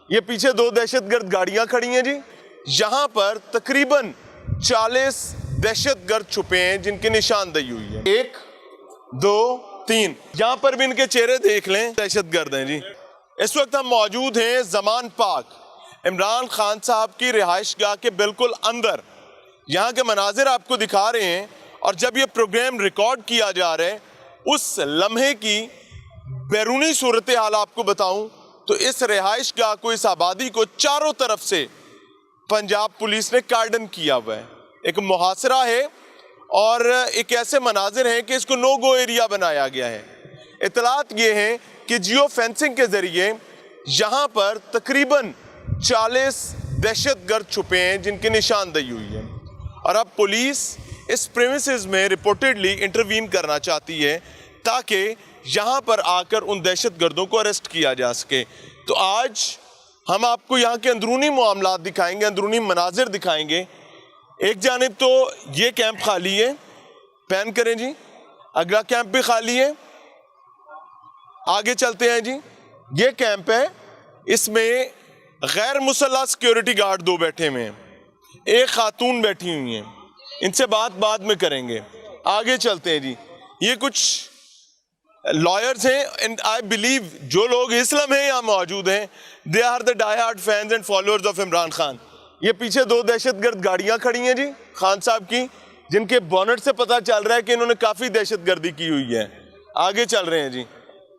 یہ پیچھے دو دہشت گرد گاڑیاں کھڑی ہیں جی. یہاں پر تقریباً 40 دہشت گرد چھپے ہیں جن کی نشاندہی ہوئی ہے. 1 2 3 یہاں پر بھی ان کے چہرے دیکھ لیں, دہشت گرد ہیں جی. اس وقت ہم موجود ہیں زمان پاک, عمران خان صاحب کی رہائش گاہ کے بالکل اندر. یہاں کے مناظر آپ کو دکھا رہے ہیں, اور جب یہ پروگرام ریکارڈ کیا جا رہا ہے اس لمحے کی بیرونی صورتحال آپ کو بتاؤں تو اس رہائش گاہ کو, اس آبادی کو چاروں طرف سے پنجاب پولیس نے کارڈن کیا ہوا ہے. ایک محاصرہ ہے اور ایک ایسے مناظر ہیں کہ اس کو نو گو ایریا بنایا گیا ہے. اطلاعات یہ ہیں کہ جیو فینسنگ کے ذریعے یہاں پر تقریباً 40 دہشت گرد چھپے ہیں جن کی نشاندہی ہوئی ہے, اور اب پولیس اس پریمیسز میں ریپورٹڈلی انٹروین کرنا چاہتی ہے تاکہ یہاں پر آ کر ان دہشت گردوں کو اریسٹ کیا جا سکے. تو آج ہم آپ کو یہاں کے اندرونی معاملات دکھائیں گے, اندرونی مناظر دکھائیں گے. ایک جانب تو یہ کیمپ خالی ہے, پین کریں جی, اگلا کیمپ بھی خالی ہے. آگے چلتے ہیں جی. یہ کیمپ ہے, اس میں غیر مسلح سیکیورٹی گارڈ 2 بیٹھے ہوئے ہیں, ایک خاتون بیٹھی ہوئی ہیں, ان سے بات بعد میں کریں گے. آگے چلتے ہیں جی. یہ کچھ لائرز ہیں, اینڈ آئی بلیو جو لوگ اسلام ہیں یہاں موجود ہیں, they are the die hard fans and followers of Imran Khan. یہ پیچھے 2 دہشت گرد گاڑیاں کھڑی ہیں جی خان صاحب کی, جن کے بونٹ سے پتہ چل رہا ہے کہ انہوں نے کافی دہشت گردی کی ہوئی ہے. آگے چل رہے ہیں جی.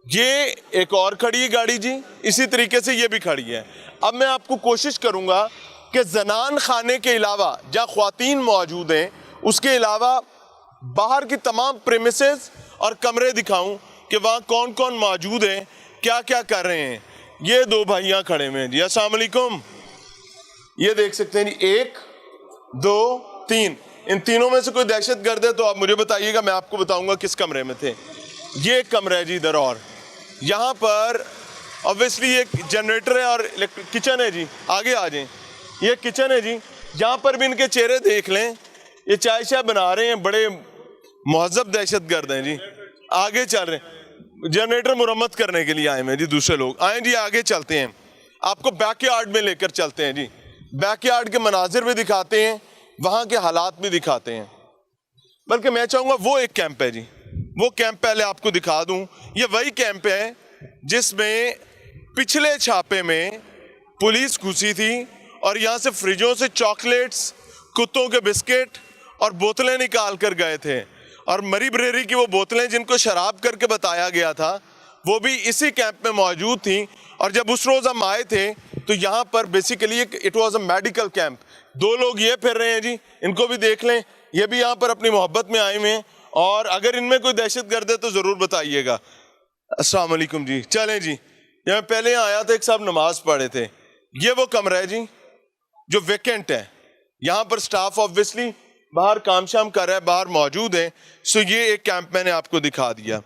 یہ ایک اور کھڑی ہے گاڑی جی, اسی طریقے سے یہ بھی کھڑی ہے. اب میں آپ کو کوشش کروں گا کہ زنان خانے کے علاوہ جہاں خواتین موجود ہیں اس کے علاوہ باہر کی تمام پریمیسز اور کمرے دکھاؤں کہ وہاں کون کون موجود ہیں, کیا کیا کر رہے ہیں. یہ 2 بھائیاں کھڑے ہوئے ہیں جی. السلام علیکم. یہ دیکھ سکتے ہیں جی, 1 2 3 ان تینوں میں سے کوئی دہشت گرد ہے تو آپ مجھے بتائیے گا, میں آپ کو بتاؤں گا کس کمرے میں تھے. یہ ایک کمرہ ہے جی ادھر, اور یہاں پر obviously ایک جنریٹر ہے اور کچن ہے جی. آگے آ جائیں. یہ کچن ہے جی, یہاں پر بھی ان کے چہرے دیکھ لیں, یہ چائے شائے بنا رہے ہیں, بڑے مہذب دہشت گرد ہیں جی. آگے چل رہے ہیں, جنریٹر مرمت کرنے کے لیے آئے ہیں جی دوسرے لوگ. آئیں جی آگے چلتے ہیں, آپ کو بیک یارڈ میں لے کر چلتے ہیں جی. بیک یارڈ کے مناظر بھی دکھاتے ہیں, وہاں کے حالات بھی دکھاتے ہیں. بلکہ میں چاہوں گا وہ ایک کیمپ ہے جی, وہ کیمپ پہلے آپ کو دکھا دوں. یہ وہی کیمپ ہے جس میں پچھلے چھاپے میں پولیس گھسی تھی اور یہاں سے فریجوں سے چاکلیٹس, کتوں کے بسکٹ اور بوتلیں نکال کر گئے تھے, اور مری بریری کی وہ بوتلیں جن کو شراب کر کے بتایا گیا تھا وہ بھی اسی کیمپ میں موجود تھیں. اور جب اس روز ہم آئے تھے تو یہاں پر basically it was a medical camp. 2 لوگ یہ پھر رہے ہیں جی, ان کو بھی دیکھ لیں, یہ بھی یہاں پر اپنی محبت میں آئے ہوئے ہیں, اور اگر ان میں کوئی دہشت گرد ہے تو ضرور بتائیے گا. السلام علیکم جی. چلیں جی, میں پہلے یہاں آیا تھا, ایک صاحب نماز پڑھے تھے. یہ وہ کمرہ ہے جی جو ویکنٹ ہے. یہاں پر سٹاف obviously باہر کام شام کر رہا ہے, باہر موجود ہے. سو یہ ایک کیمپ میں نے آپ کو دکھا دیا.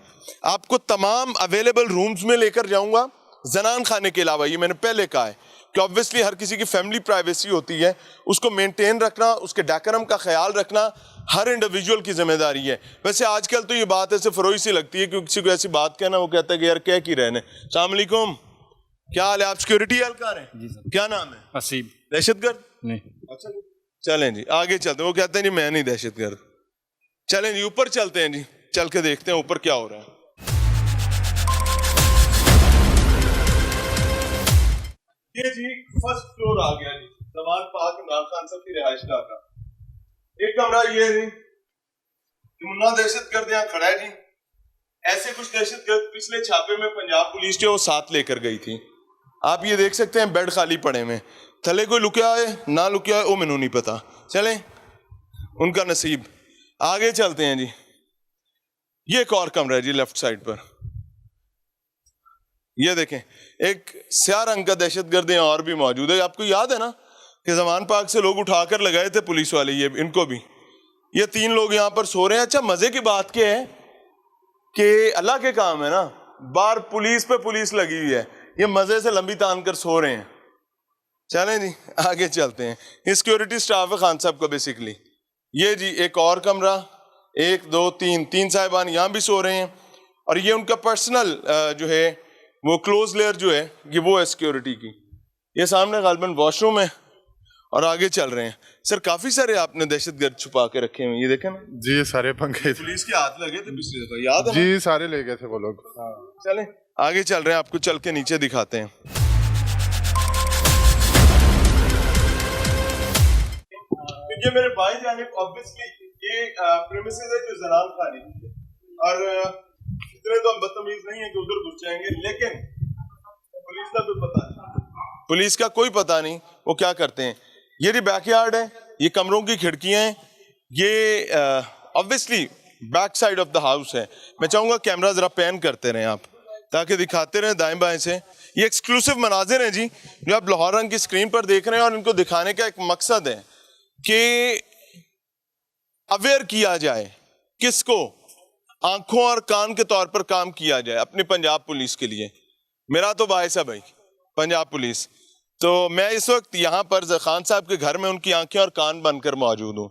آپ کو تمام اویلیبل رومز میں لے کر جاؤں گا زنان خانے کے علاوہ. یہ میں نے پہلے کہا ہے کہ obviously ہر کسی کی فیملی پرائیویسی ہوتی ہے, اس کو مینٹین رکھنا, اس کے ڈیکورم کا خیال رکھنا ہر انڈیویجول کی ذمہ داری ہے. ویسے آج کل تو یہ بات ایسے فروئی سی لگتی ہے کہ کسی کو ایسی بات کہنا وہ کہتا ہے کہ یار کہہ کی رہنے. السلام علیکم, کیا حال ہے, آپ سیکیورٹی اہلکار ہیں جی سر؟ کیا نام ہے؟ حسیب. دہشت گرد نہیں. اچھا چلیں جی آگے چلتے ہیں. وہ کہتے ہیں جی میں نہیں دہشت گرد. چلیں جی اوپر چلتے ہیں جی, چل کے دیکھتے ہیں اوپر کیا ہو رہا ہے. یہ جی فرسٹ فلور آ گیا جی زمان پاک عمران خان صاحب کی رہائش گاہ کا. ایک کمرہ یہ ہے جی, منا دہشت گرد یہاں کھڑا ہے جی. ایسے کچھ دہشت گرد پچھلے چھاپے میں پنجاب پولیس جو وہ ساتھ لے کر گئی تھی. آپ یہ دیکھ سکتے ہیں بیڈ خالی پڑے ہوئے, تھلے کوئی لکیا ہے نہ لکیا ہے وہ مینوں نہیں پتا. چلیں ان کا نصیب. آگے چلتے ہیں جی. یہ ایک اور کمرہ ہے جی لیفٹ سائڈ پر. یہ دیکھیں ایک سیاہ رنگ کا دہشت گرد یہاں اور بھی موجود ہے. آپ کو یاد ہے نا کہ زمان پاک سے لوگ اٹھا کر لگائے تھے پولیس والے, یہ ان کو بھی. یہ 3 لوگ یہاں پر سو رہے ہیں. اچھا مزے کی بات کیا ہے کہ اللہ کے کام ہے نا, باہر پولیس پہ پولیس لگی ہوئی ہے, یہ مزے سے لمبی تان کر سو رہے ہیں. چلیں جی آگے چلتے ہیں. یہ سیکیورٹی سٹاف ہے خان صاحب کا بیسیکلی. یہ جی ایک اور کمرہ, 1 2 3 صاحبان یہاں بھی سو رہے ہیں, اور یہ ان کا پرسنل جو ہے وہ کلوز لیئر جو ہے یہ وہ ہے سیکیورٹی کی. یہ سامنے غالباً واش روم ہے اور آگے چل رہے ہیں. سر کافی سارے آپ نے دہشت گرد چھپا کے رکھے ہوئے, یہ دیکھیں نا. جی سارے پنکھے پولیس کے ہاتھ لگے تھے پچھلی دفعہ, یاد ہے؟ جی سارے لے گئے تھے وہ لوگ. چلیں آگے چل رہے ہیں, آپ کو چل کے نیچے دکھاتے ہیں. یہ میرے بھائی جانب obviously یہ پریمیسز ہے جو زنان خانی کی ہے, اور اتنے تو ہم بدتمیز نہیں ہیں کہ ادھر گھس جائیں گے, لیکن پولیس کا کوئی پتہ نہیں, پولیس کا کوئی پتہ نہیں وہ کیا کرتے ہیں. یہ بھی بیک یارڈ ہے, یہ کمروں کی کھڑکیاں ہیں, یہ obviously back side of the house ہے. میں چاہوں گا کیمرہ ذرا پین کرتے رہیں آپ تاکہ دکھاتے رہیں دائیں بائیں سے. یہ ایکسکلوسیو مناظر ہیں جی جو آپ لاہور رنگ کی اسکرین پر دیکھ رہے ہیں, اور ان کو دکھانے کا ایک مقصد ہے کہ اویئر کیا جائے کس کو, آنکھوں اور کان کے طور پر کام کیا جائے اپنی پنجاب پولیس کے لیے. میرا تو باعث ہے بھائی پنجاب پولیس. تو میں اس وقت یہاں پر خان صاحب کے گھر میں ان کی آنکھیں اور کان بن کر موجود ہوں.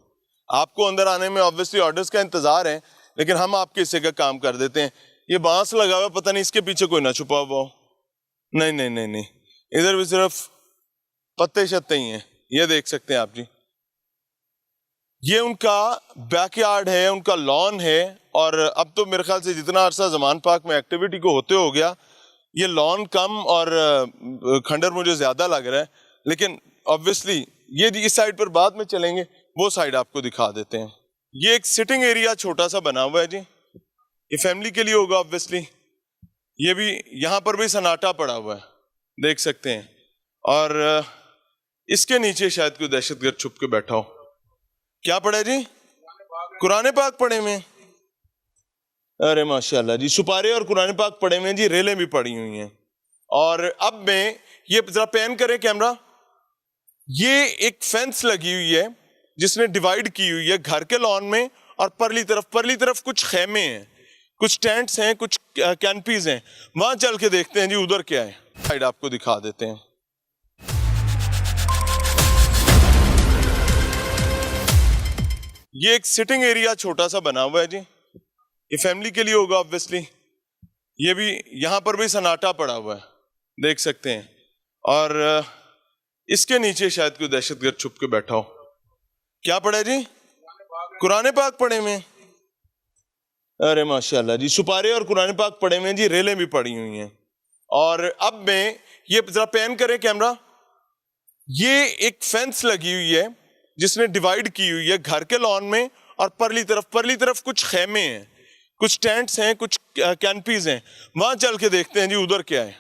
آپ کو اندر آنے میں obviously آرڈرز کا انتظار ہے, لیکن ہم آپ کے حصے کا کام کر دیتے ہیں. یہ بانس لگا ہوا, پتہ نہیں اس کے پیچھے کوئی نہ چھپا ہوا ہو. نہیں نہیں نہیں نہیں, ادھر بھی صرف پتے شتے ہی ہیں, یہ دیکھ سکتے ہیں آپ جی. یہ ان کا بیک یارڈ ہے, ان کا لان ہے, اور اب تو میرے خیال سے جتنا عرصہ زمان پاک میں ایکٹیویٹی کو ہوتے ہو گیا, یہ لان کم اور کھنڈر مجھے زیادہ لگ رہا ہے. لیکن obviously یہ اس سائڈ پر بعد میں چلیں گے, وہ سائڈ آپ کو دکھا دیتے ہیں. یہ ایک سٹنگ ایریا چھوٹا سا بنا ہوا ہے جی, یہ فیملی کے لیے ہوگا obviously. یہ بھی یہاں پر بھی سناٹا پڑا ہوا ہے, دیکھ سکتے ہیں, اور اس کے نیچے شاید کوئی دہشت گرد چھپ کے بیٹھا ہو. کیا پڑھا جی؟ قرآن پاک پڑھے میں. ارے ماشاءاللہ جی, سپارے اور قرآن پاک پڑھے میں جی, ریلیں بھی پڑی ہوئی ہیں. اور اب میں یہ ذرا پین کریں کیمرہ, یہ ایک فینس لگی ہوئی ہے جس نے ڈیوائیڈ کی ہوئی ہے گھر کے لان میں, اور پرلی طرف کچھ خیمے ہیں, کچھ ٹینٹس ہیں, کچھ کینپیز ہیں. وہاں چل کے دیکھتے ہیں جی ادھر کیا ہے, سائڈ آپ کو دکھا دیتے ہیں. یہ ایک سٹنگ ایریا چھوٹا سا بنا ہوا ہے جی, یہ فیملی کے لیے ہوگا obviously. یہ بھی یہاں پر بھی سناٹا پڑا ہوا ہے, دیکھ سکتے ہیں, اور اس کے نیچے شاید کوئی دہشت گرد چھپ کے بیٹھا ہو. کیا پڑھا جی؟ قرآن پاک پڑھے میں. ارے ماشاءاللہ جی, سپارے اور قرآن پاک پڑھے میں جی, ریلیں بھی پڑی ہوئی ہیں. اور اب میں یہ ذرا پین کریں کیمرہ, یہ ایک فینس لگی ہوئی ہے جس نے ڈیوائیڈ کی ہوئی ہے گھر کے لان میں, اور پرلی طرف کچھ خیمے ہیں, کچھ ٹینٹس ہیں, کچھ کینپیز ہیں. وہاں چل کے دیکھتے ہیں جی ادھر کیا ہے.